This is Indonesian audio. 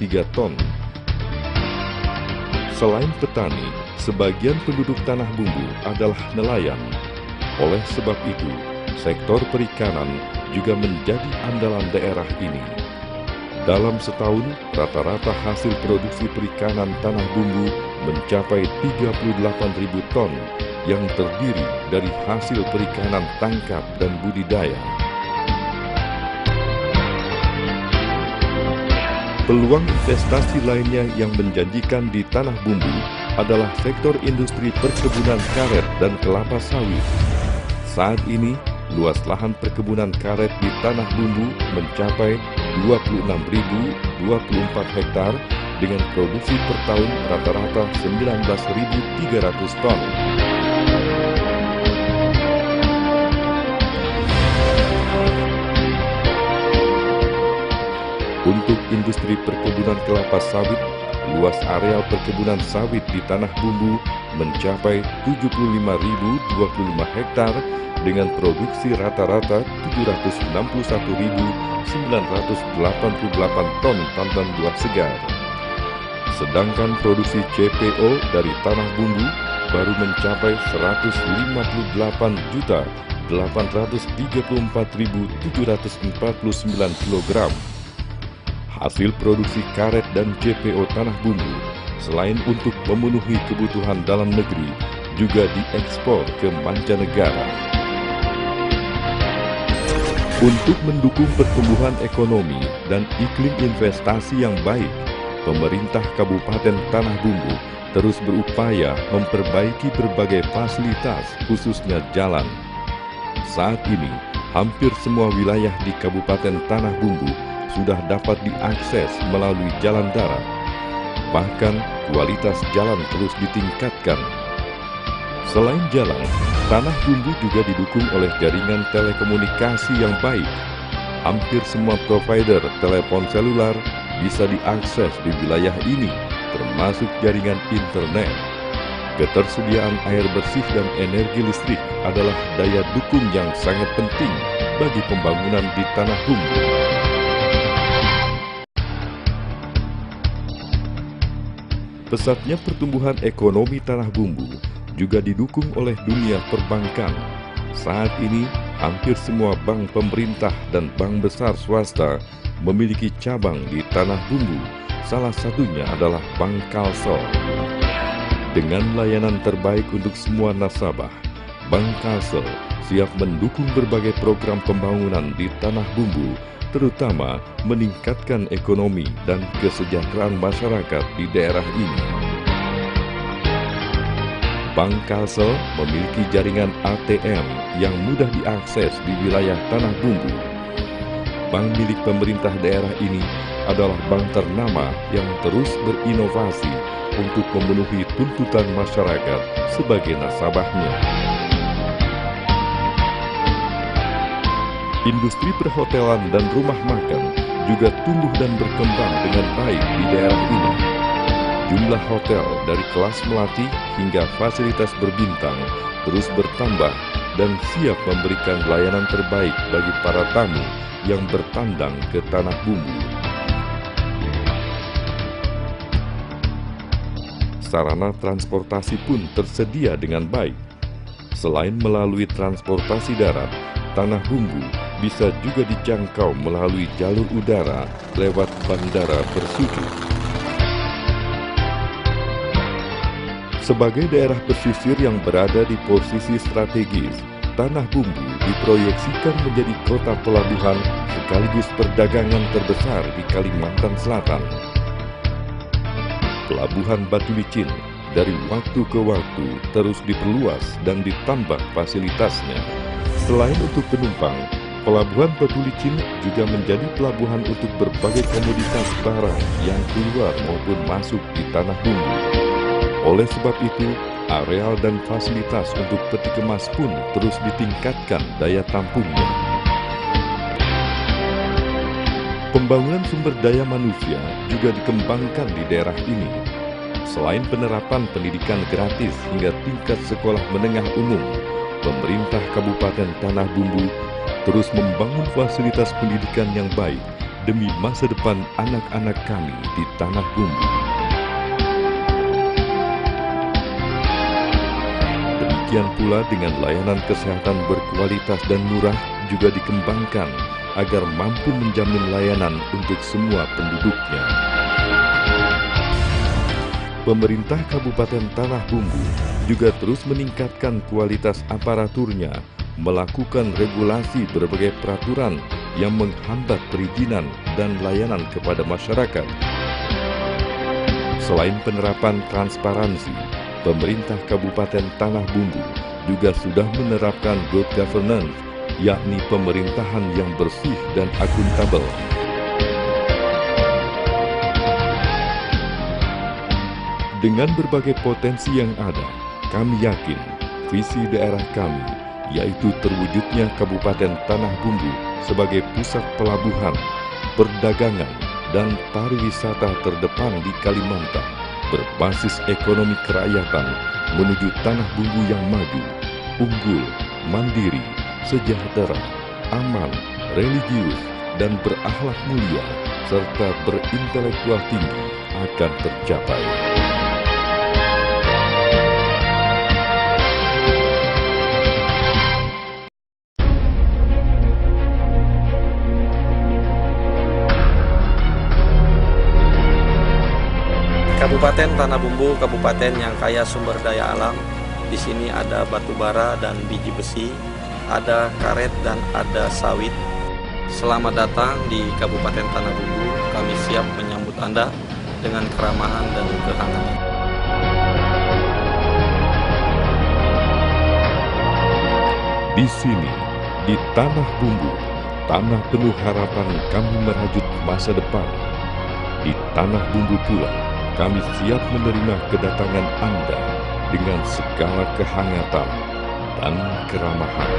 3 ton. Selain petani, sebagian penduduk Tanah Bumbu adalah nelayan. Oleh sebab itu, sektor perikanan juga menjadi andalan daerah ini. Dalam setahun, rata-rata hasil produksi perikanan Tanah Bumbu mencapai 38.000 ton yang terdiri dari hasil perikanan tangkap dan budidaya. Peluang investasi lainnya yang menjanjikan di Tanah Bumbu adalah sektor industri perkebunan karet dan kelapa sawit. Saat ini, luas lahan perkebunan karet di Tanah Bumbu mencapai 26.024 hektar dengan produksi per tahun rata-rata 19.300 ton. Untuk industri perkebunan kelapa sawit, luas areal perkebunan sawit di Tanah Bumbu mencapai 75.025 hektar dengan produksi rata-rata 761.988 ton tandan buah segar. Sedangkan produksi CPO dari Tanah Bumbu baru mencapai 158.834.749 kg. Hasil produksi karet dan CPO Tanah Bumbu selain untuk memenuhi kebutuhan dalam negeri juga diekspor ke mancanegara. Untuk mendukung pertumbuhan ekonomi dan iklim investasi yang baik, pemerintah Kabupaten Tanah Bumbu terus berupaya memperbaiki berbagai fasilitas, khususnya jalan. Saat ini, hampir semua wilayah di Kabupaten Tanah Bumbu sudah dapat diakses melalui jalan darat. Bahkan, kualitas jalan terus ditingkatkan. Selain jalan, Tanah Bumbu juga didukung oleh jaringan telekomunikasi yang baik. Hampir semua provider telepon seluler bisa diakses di wilayah ini, termasuk jaringan internet. Ketersediaan air bersih dan energi listrik adalah daya dukung yang sangat penting bagi pembangunan di Tanah Bumbu. Pesatnya pertumbuhan ekonomi Tanah Bumbu juga didukung oleh dunia perbankan. Saat ini, hampir semua bank pemerintah dan bank besar swasta memiliki cabang di Tanah Bumbu. Salah satunya adalah Bank Kalsel. Dengan layanan terbaik untuk semua nasabah, Bank Kalsel siap mendukung berbagai program pembangunan di Tanah Bumbu, terutama meningkatkan ekonomi dan kesejahteraan masyarakat di daerah ini. Bank Kalsel memiliki jaringan ATM yang mudah diakses di wilayah Tanah Bumbu. Bank milik pemerintah daerah ini adalah bank ternama yang terus berinovasi untuk memenuhi tuntutan masyarakat sebagai nasabahnya. Industri perhotelan dan rumah makan juga tumbuh dan berkembang dengan baik di daerah ini. Jumlah hotel dari kelas melati hingga fasilitas berbintang terus bertambah dan siap memberikan layanan terbaik bagi para tamu yang bertandang ke Tanah Bumbu. Sarana transportasi pun tersedia dengan baik. Selain melalui transportasi darat, Tanah Bumbu bisa juga dijangkau melalui jalur udara lewat Bandara Bersujud. Sebagai daerah pesisir yang berada di posisi strategis, Tanah Bumbu diproyeksikan menjadi kota pelabuhan sekaligus perdagangan terbesar di Kalimantan Selatan. Pelabuhan Batu Licin dari waktu ke waktu terus diperluas dan ditambah fasilitasnya. Selain untuk penumpang, Pelabuhan Batu Licin juga menjadi pelabuhan untuk berbagai komoditas barang yang keluar maupun masuk di Tanah Bumbu. Oleh sebab itu, areal dan fasilitas untuk peti kemas pun terus ditingkatkan daya tampungnya. Pembangunan sumber daya manusia juga dikembangkan di daerah ini. Selain penerapan pendidikan gratis hingga tingkat sekolah menengah umum, pemerintah Kabupaten Tanah Bumbu terus membangun fasilitas pendidikan yang baik demi masa depan anak-anak kami di Tanah Bumbu. Demikian pula dengan layanan kesehatan berkualitas dan murah juga dikembangkan agar mampu menjamin layanan untuk semua penduduknya. Pemerintah Kabupaten Tanah Bumbu juga terus meningkatkan kualitas aparaturnya, melakukan regulasi berbagai peraturan yang menghambat perizinan dan layanan kepada masyarakat. Selain penerapan transparansi, pemerintah Kabupaten Tanah Bumbu juga sudah menerapkan good governance, yakni pemerintahan yang bersih dan akuntabel. Dengan berbagai potensi yang ada, kami yakin visi daerah kami, yaitu terwujudnya Kabupaten Tanah Bumbu sebagai pusat pelabuhan, perdagangan, dan pariwisata terdepan di Kalimantan, berbasis ekonomi kerakyatan menuju Tanah Bumbu yang maju, unggul, mandiri, sejahtera, aman, religius, dan berakhlak mulia, serta berintelektual tinggi akan tercapai. Kabupaten Tanah Bumbu, kabupaten yang kaya sumber daya alam. Di sini ada batu bara dan biji besi, ada karet dan ada sawit. Selamat datang di Kabupaten Tanah Bumbu. Kami siap menyambut Anda dengan keramahan dan kehangatan. Di sini, di Tanah Bumbu, tanah penuh harapan kami merajut masa depan. Di Tanah Bumbu pula, kami siap menerima kedatangan Anda dengan segala kehangatan dan keramahan.